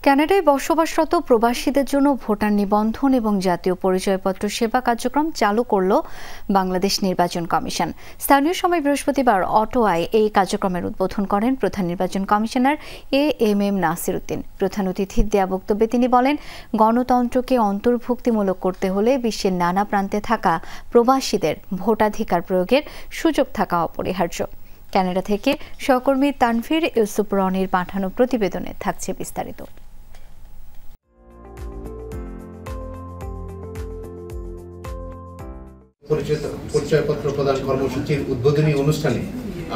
কানাডায় বসবাসরত প্রবাসীদের জন্য ভোটার নিবন্ধন এবং জাতীয় পরিচয়পত্র সেবা কার্যক্রম চালু করল বাংলাদেশ নির্বাচন কমিশন। স্থানীয় সময় বৃহস্পতিবার অটোয়ায় এই কার্যক্রমের উদ্বোধন করেন প্রধান নির্বাচন কমিশনার এএমএম নাসির উদ্দিন। প্রধান অতিথির দেয়া বক্তব্যে তিনি বলেন, গণতন্ত্রকে অন্তর্ভুক্তিমূলক করতে হলে বিশ্বের নানা প্রান্তে থাকা প্রবাসীদের ভোটাধিকার প্রয়োগের সুযোগ থাকা অপরিহার্য। কানাডা থেকে সহকর্মী তানভীর ইউসুফ রনির পাঠানো প্রতিবেদনে থাকছে বিস্তারিত। পরিচয়পত্র প্রদান কর্মসূচির উদ্বোধনী অনুষ্ঠানে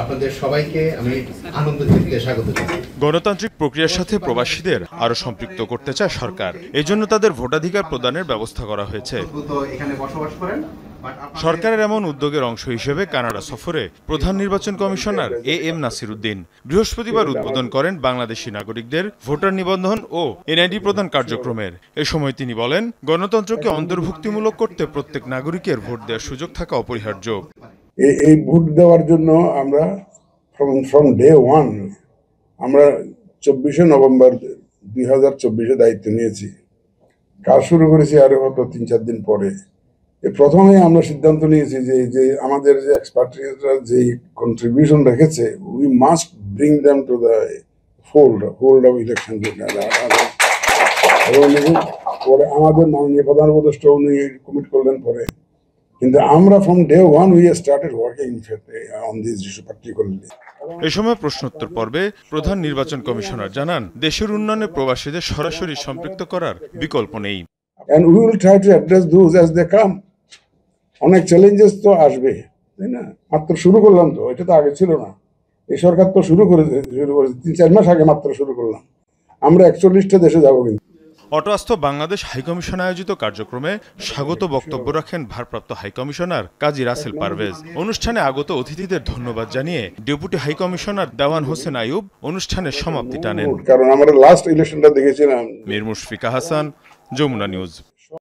আপনাদের সবাইকে আমি আনন্দ চিত্তে স্বাগত জানাই। গণতান্ত্রিক প্রক্রিয়ার সাথে প্রবাসীদের আরো সম্পৃক্ত করতে চায় সরকার। এজন্য তাদের ভোটাধিকার প্রদানের ব্যবস্থা করা হয়েছে। এখানে বসবাস করেন। সরকারের এমন উদ্যোগের অংশ হিসেবে কানাডা সফরে প্রধান নির্বাচন কমিশনার এএম নাসির উদ্দিন বৃহস্পতিবার উদ্বোধন করেন বাংলাদেশি নাগরিকদের ভোটার নিবন্ধন ও এনআইডি প্রদান কার্যক্রমের। এ সময় তিনি বলেন, গণতন্ত্রকে অন্তর্ভুক্তিমূলক করতে প্রত্যেক নাগরিকের ভোট দেওয়ার সুযোগ থাকা অপরিহার্য। এই ভোট দেওয়ার জন্য আমরা ফ্রম ডে ওয়ান আমরা 24শে নভেম্বর 2024 দায়িত্ব নিয়েছি। কাজ শুরু করেছি আরো হয়তো 3-4 দিন পরে। প্রথমে আমরা সিদ্ধান্ত নিয়েছি যে আমাদের যে এক্সপার্টরা যে কন্ট্রিবিউশন রেখেছে, we must bring them to the hold of election. পরে আমাদের মাননীয় প্রধান উপদেষ্টা উনি কমিট করলেন পরে, কিন্তু আমরা from day one we started working on this issue particularly. এ সময় প্রশ্নোত্তর পর্বে প্রধান নির্বাচন কমিশনার জানান, দেশের উন্নয়নে প্রবাসীদের সরাসরি সম্পৃক্ত করার বিকল্প নেই। And we will try to address those as they come. অনেক চ্যালেঞ্জেস তো আসবে, তাই না? মাত্র শুরু করলাম তো, এটা তো আগে ছিল না। এই সরকার তো শুরু করেছে 3-4 মাস আগে মাত্র শুরু করলাম। আমরা 41টা দেশে যাবো। কিন্তু অটোয়াস্থ বাংলাদেশ হাইকমিশন আয়োজিত কার্যক্রমে স্বাগত বক্তব্য রাখেন ভারপ্রাপ্ত হাইকমিশনার কাজী রাসেল পারভেজ। অনুষ্ঠানে আগত অতিথিদের ধন্যবাদ জানিয়ে ডেপুটি হাইকমিশনার দেওয়ান হোসেন আইয়ুব অনুষ্ঠানের সমাপ্তি টানেন। কারণ আমরা লাস্ট ইলেকশনটা দেখেছিলাম। মীর মুশফিকা হাসান, যমুনা নিউজ।